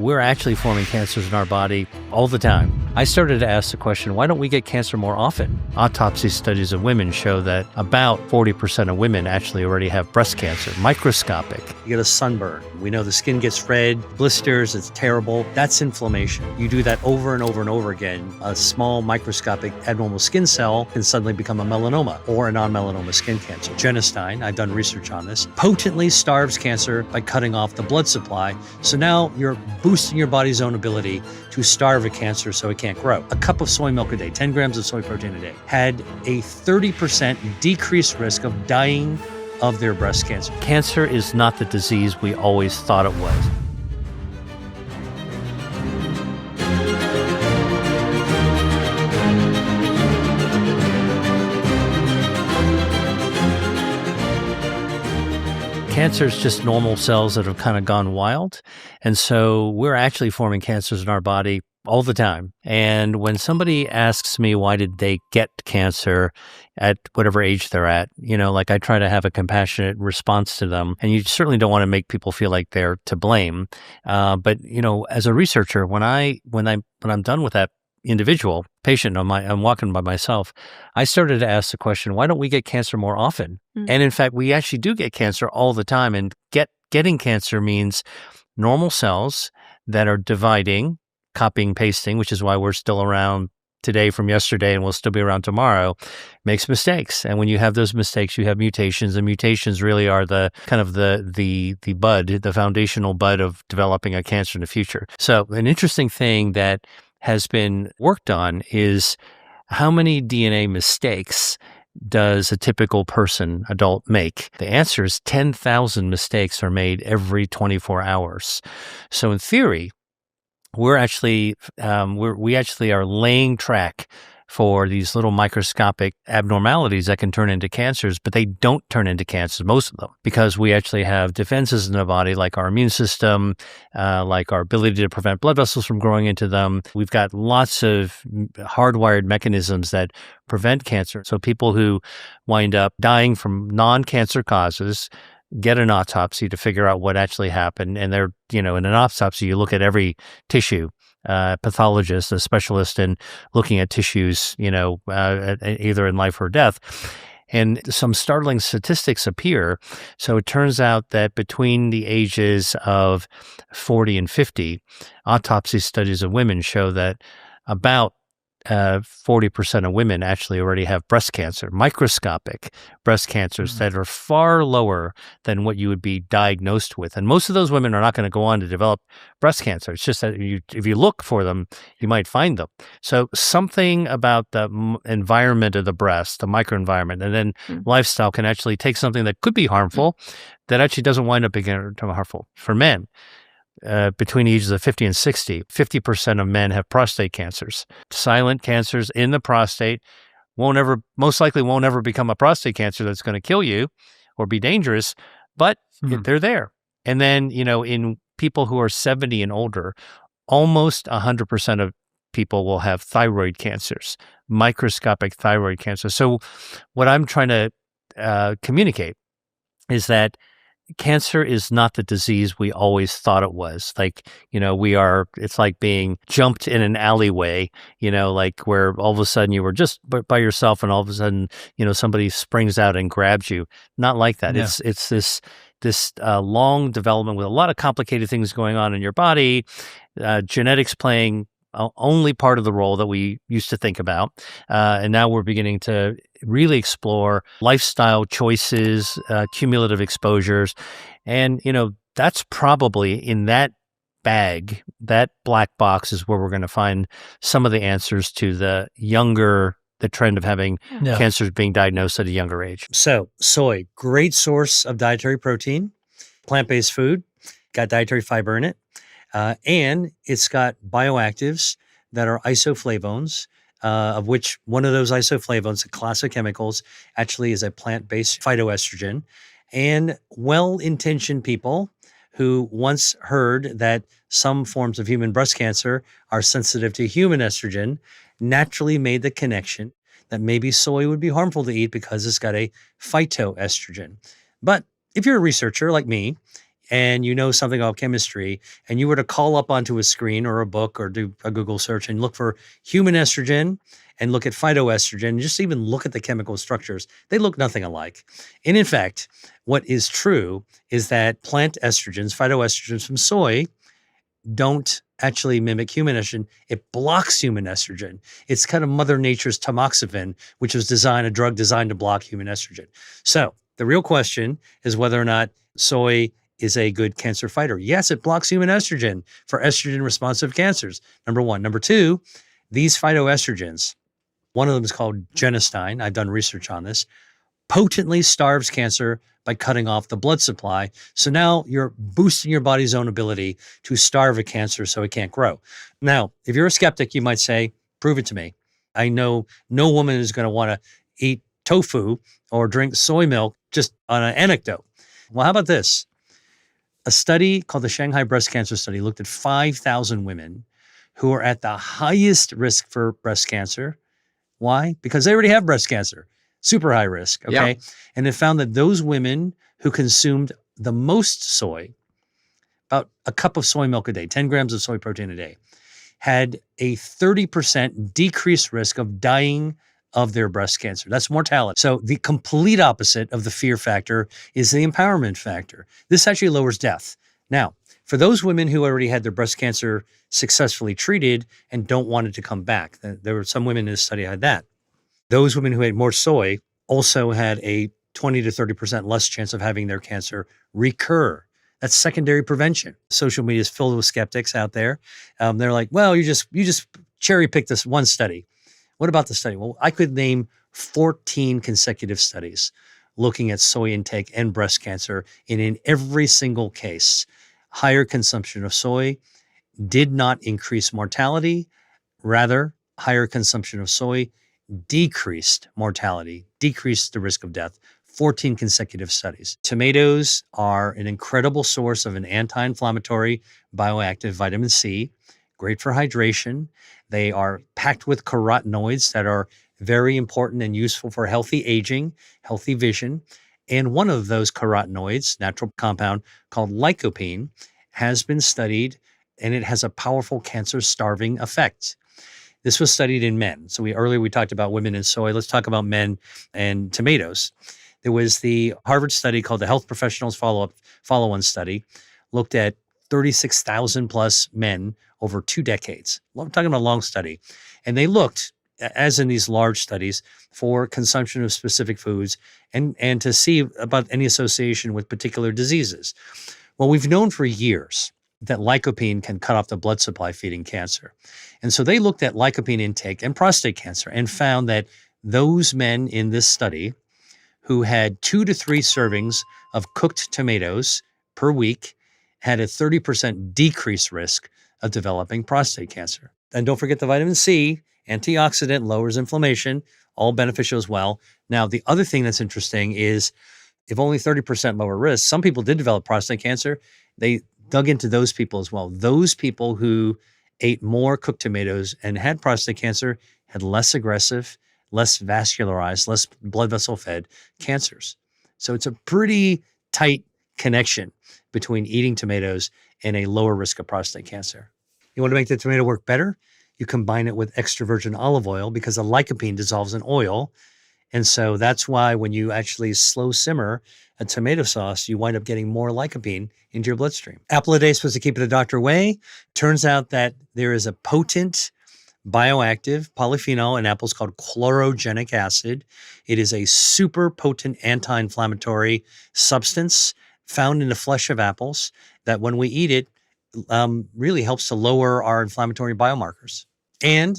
We're actually forming cancers in our body all the time. I started to ask the question, why don't we get cancer more often? Autopsy studies of women show that about 40% of women actually already have breast cancer, microscopic. You get a sunburn. We know the skin gets red, blisters, it's terrible. That's inflammation. You do that over and over and over again. A small microscopic abnormal skin cell can suddenly become a melanoma or a non-melanoma skin cancer. Genistein, I've done research on this, potently starves cancer by cutting off the blood supply. So now you're boosting your body's own ability to starve a cancer so it can't grow. A cup of soy milk a day, 10 grams of soy protein a day, had a 30% decreased risk of dying of their breast cancer. Cancer is not the disease we always thought it was. Cancer is just normal cells that have kind of gone wild. And so we're actually forming cancers in our body all the time. And when somebody asks me why did they get cancer at whatever age they're at, like I try to have a compassionate response to them. And you certainly don't want to make people feel like they're to blame. But as a researcher, when I'm done with that individual patient, I'm walking by myself, I started to ask the question, why don't we get cancer more often? And in fact, we actually do get cancer all the time. And getting cancer means normal cells that are dividing, copying, pasting, which is why we're still around today from yesterday and we'll still be around tomorrow, makes mistakes. And when you have those mistakes, you have mutations, and mutations really are the kind of the bud, the foundational bud of developing a cancer in the future. So an interesting thing that has been worked on is how many DNA mistakes does a typical adult make? The answer is 10,000 mistakes are made every 24 hours. So in theory, we actually are laying track for these little microscopic abnormalities that can turn into cancers, but they don't turn into cancers, most of them, because we actually have defenses in the body, like our immune system, like our ability to prevent blood vessels from growing into them. We've got lots of hardwired mechanisms that prevent cancer. So people who wind up dying from non-cancer causes get an autopsy to figure out what actually happened. And they're, in an autopsy, you look at every tissue. Pathologist, a specialist in looking at tissues, either in life or death. And some startling statistics appear. So it turns out that between the ages of 40 and 50, autopsy studies of women show that about 40% of women actually already have breast cancer, microscopic breast cancers that are far lower than what you would be diagnosed with. And most of those women are not going to go on to develop breast cancer. It's just that if you look for them, you might find them. So something about the environment of the breast, the microenvironment, and then lifestyle can actually take something that could be harmful that actually doesn't wind up being harmful. For men, between the ages of 50 and 60, 50% of men have prostate cancers. Silent cancers in the prostate most likely won't ever become a prostate cancer that's going to kill you or be dangerous, but they're there. And then, in people who are 70 and older, almost 100% of people will have thyroid cancers, microscopic thyroid cancer. So what I'm trying to communicate is that cancer is not the disease we always thought it was. Like, it's like being jumped in an alleyway, like where all of a sudden you were just by yourself and all of a sudden, somebody springs out and grabs you. Not like that. Yeah. It's this long development with a lot of complicated things going on in your body, genetics playing only part of the role that we used to think about. And now we're beginning to really explore lifestyle choices, cumulative exposures. And, that's probably in that bag, that black box is where we're going to find some of the answers to the trend of having cancers being diagnosed at a younger age. So soy, great source of dietary protein, plant-based food, got dietary fiber in it. And it's got bioactives that are isoflavones, of which one of those isoflavones, the class of chemicals, actually is a plant-based phytoestrogen. And well-intentioned people who once heard that some forms of human breast cancer are sensitive to human estrogen naturally made the connection that maybe soy would be harmful to eat because it's got a phytoestrogen. But if you're a researcher like me, and you know something about chemistry, and you were to call up onto a screen or a book or do a Google search and look for human estrogen and look at phytoestrogen, and just even look at the chemical structures, they look nothing alike. And in fact, what is true is that plant estrogens, phytoestrogens from soy, don't actually mimic human estrogen. It blocks human estrogen. It's kind of Mother Nature's tamoxifen, which was a drug designed to block human estrogen. So the real question is whether or not soy is a good cancer fighter. Yes, it blocks human estrogen for estrogen responsive cancers. Number one. Number two, these phytoestrogens, one of them is called genistein. I've done research on this, potently starves cancer by cutting off the blood supply. So now you're boosting your body's own ability to starve a cancer so it can't grow. Now, if you're a skeptic, you might say, prove it to me. I know no woman is going to want to eat tofu or drink soy milk just on an anecdote. Well, how about this? A study called the Shanghai Breast Cancer Study looked at 5,000 women who are at the highest risk for breast cancer. Why? Because they already have breast cancer. Super high risk, okay? Yeah. And it found that those women who consumed the most soy, about a cup of soy milk a day, 10 grams of soy protein a day, had a 30% decreased risk of dying of their breast cancer. That's mortality. So the complete opposite of the fear factor is the empowerment factor. This actually lowers death. Now, for those women who already had their breast cancer successfully treated and don't want it to come back, there were some women in this study had that. Those women who ate more soy also had a 20 to 30% less chance of having their cancer recur. That's secondary prevention. Social media is filled with skeptics out there. They're like, well, you just cherry picked this one study. What about the study? Well, I could name 14 consecutive studies looking at soy intake and breast cancer. And in every single case, higher consumption of soy did not increase mortality. Rather, higher consumption of soy decreased mortality, decreased the risk of death. 14 consecutive studies. Tomatoes are an incredible source of an anti-inflammatory bioactive vitamin C, great for hydration. They are packed with carotenoids that are very important and useful for healthy aging, healthy vision. And one of those carotenoids, natural compound called lycopene, has been studied, and it has a powerful cancer-starving effect. This was studied in men. So earlier we talked about women and soy. Let's talk about men and tomatoes. There was the Harvard study called the Health Professionals Follow-On Study, looked at 36,000 plus men over 2 decades. I'm talking about a long study. And they looked, as in these large studies, for consumption of specific foods and to see about any association with particular diseases. Well, we've known for years that lycopene can cut off the blood supply feeding cancer. And so they looked at lycopene intake and prostate cancer and found that those men in this study who had 2 to 3 servings of cooked tomatoes per week had a 30% decreased risk of developing prostate cancer. And don't forget the vitamin C, antioxidant, lowers inflammation, all beneficial as well. Now, the other thing that's interesting is if only 30% lower risk, some people did develop prostate cancer. They dug into those people as well. Those people who ate more cooked tomatoes and had prostate cancer had less aggressive, less vascularized, less blood vessel fed cancers. So it's a pretty tight connection between eating tomatoes and a lower risk of prostate cancer. You want to make the tomato work better? You combine it with extra virgin olive oil because the lycopene dissolves in oil. And so that's why when you actually slow simmer a tomato sauce, you wind up getting more lycopene into your bloodstream. Apple a day is supposed to keep it a doctor away. Turns out that there is a potent bioactive polyphenol in apples called chlorogenic acid. It is a super potent anti-inflammatory substance found in the flesh of apples that when we eat it, really helps to lower our inflammatory biomarkers. And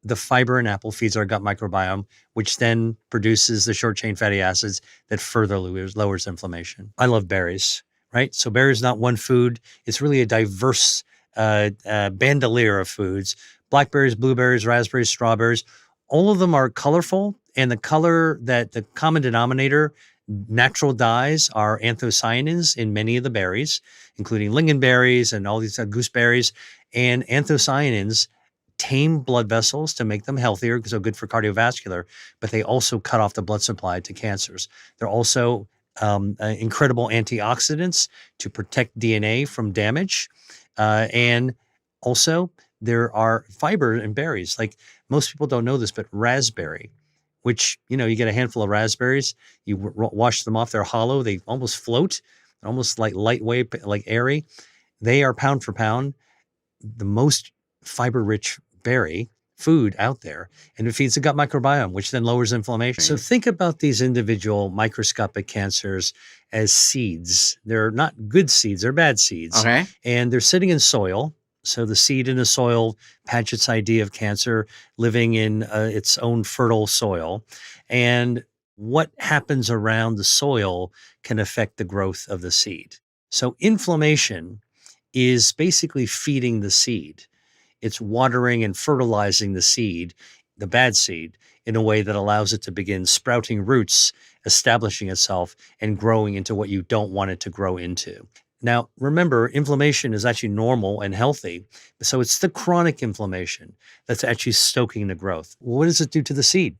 the fiber in apple feeds our gut microbiome, which then produces the short-chain fatty acids that further lowers inflammation. I love berries, right? So berries not one food. It's really a diverse bandolier of foods. Blackberries, blueberries, raspberries, strawberries, all of them are colorful. And the color that the common denominator, natural dyes, are anthocyanins in many of the berries, including lingonberries and all these gooseberries. And anthocyanins tame blood vessels to make them healthier, so good for cardiovascular, but they also cut off the blood supply to cancers. They're also incredible antioxidants to protect DNA from damage. And also, there are fiber in berries. Like most people don't know this, but raspberry, which, you get a handful of raspberries, you wash them off, they're hollow, they almost float, almost like lightweight, like airy. They are pound for pound the most fiber-rich berry food out there, and it feeds the gut microbiome, which then lowers inflammation. So think about these individual microscopic cancers as seeds. They're not good seeds, they're bad seeds. Okay. And they're sitting in soil. So the seed in the soil patches its idea of cancer living in its own fertile soil. And what happens around the soil can affect the growth of the seed. So inflammation is basically feeding the seed. It's watering and fertilizing the seed, the bad seed, in a way that allows it to begin sprouting roots, establishing itself, and growing into what you don't want it to grow into. Now, remember, inflammation is actually normal and healthy. So it's the chronic inflammation that's actually stoking the growth. What does it do to the seed?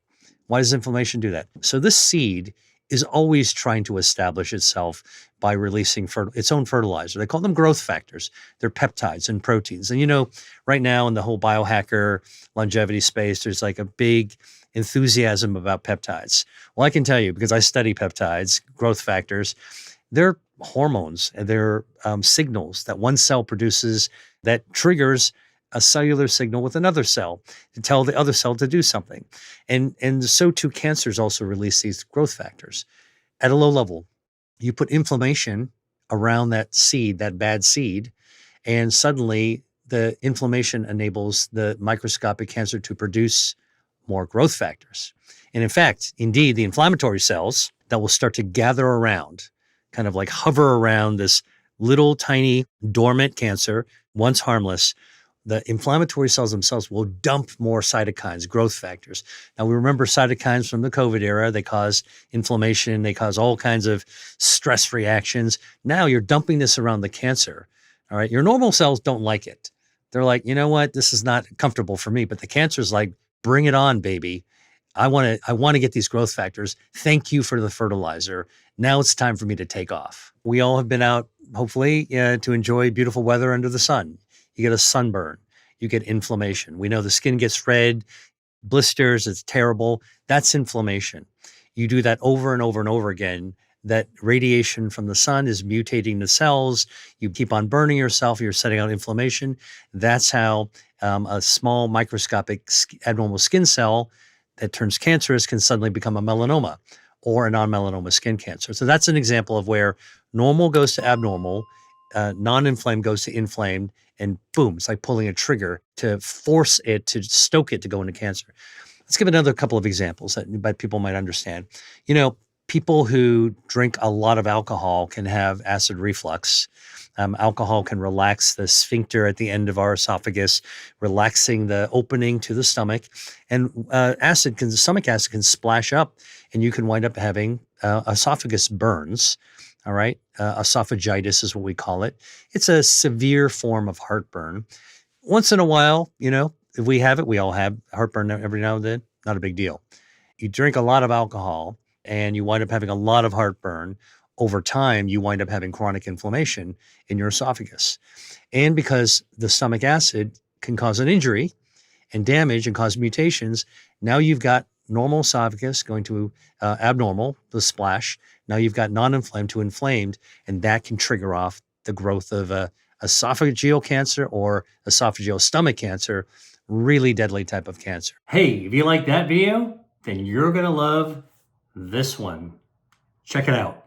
Why does inflammation do that? So this seed is always trying to establish itself by releasing its own fertilizer. They call them growth factors. They're peptides and proteins. And right now in the whole biohacker longevity space, there's like a big enthusiasm about peptides. Well, I can tell you, because I study peptides, growth factors, they're hormones and they're signals that one cell produces that triggers a cellular signal with another cell to tell the other cell to do something. And so too cancers also release these growth factors. At a low level, you put inflammation around that seed, that bad seed, and suddenly the inflammation enables the microscopic cancer to produce more growth factors. And in fact, indeed, the inflammatory cells that will start to gather around, kind of like hover around this little tiny dormant cancer, once harmless, the inflammatory cells themselves will dump more cytokines, growth factors. Now, we remember cytokines from the COVID era. They cause inflammation. They cause all kinds of stress reactions. Now you're dumping this around the cancer. All right. Your normal cells don't like it. They're like, you know what? This is not comfortable for me. But the cancer's like, bring it on, baby. I want to get these growth factors. Thank you for the fertilizer. Now it's time for me to take off. We all have been out, hopefully, to enjoy beautiful weather under the sun. You get a sunburn, you get inflammation. We know the skin gets red, blisters, it's terrible. That's inflammation. You do that over and over and over again. That radiation from the sun is mutating the cells. You keep on burning yourself. You're setting out inflammation. That's how a small microscopic abnormal skin cell that turns cancerous can suddenly become a melanoma or a non-melanoma skin cancer. So that's an example of where normal goes to abnormal, non-inflamed goes to inflamed, and boom, it's like pulling a trigger to force it, to stoke it to go into cancer. Let's give another couple of examples that people might understand. People who drink a lot of alcohol can have acid reflux. Alcohol can relax the sphincter at the end of our esophagus, relaxing the opening to the stomach. And stomach acid can splash up, and you can wind up having esophagus burns. All right. Esophagitis is what we call it. It's a severe form of heartburn. Once in a while, if we have it, we all have heartburn every now and then. Not a big deal. You drink a lot of alcohol and you wind up having a lot of heartburn. Over time, you wind up having chronic inflammation in your esophagus. And because the stomach acid can cause an injury and damage and cause mutations, now you've got normal esophagus going to abnormal, the splash. Now you've got non-inflamed to inflamed, and that can trigger off the growth of esophageal cancer or esophageal stomach cancer, really deadly type of cancer. Hey, if you like that video, then you're going to love this one. Check it out.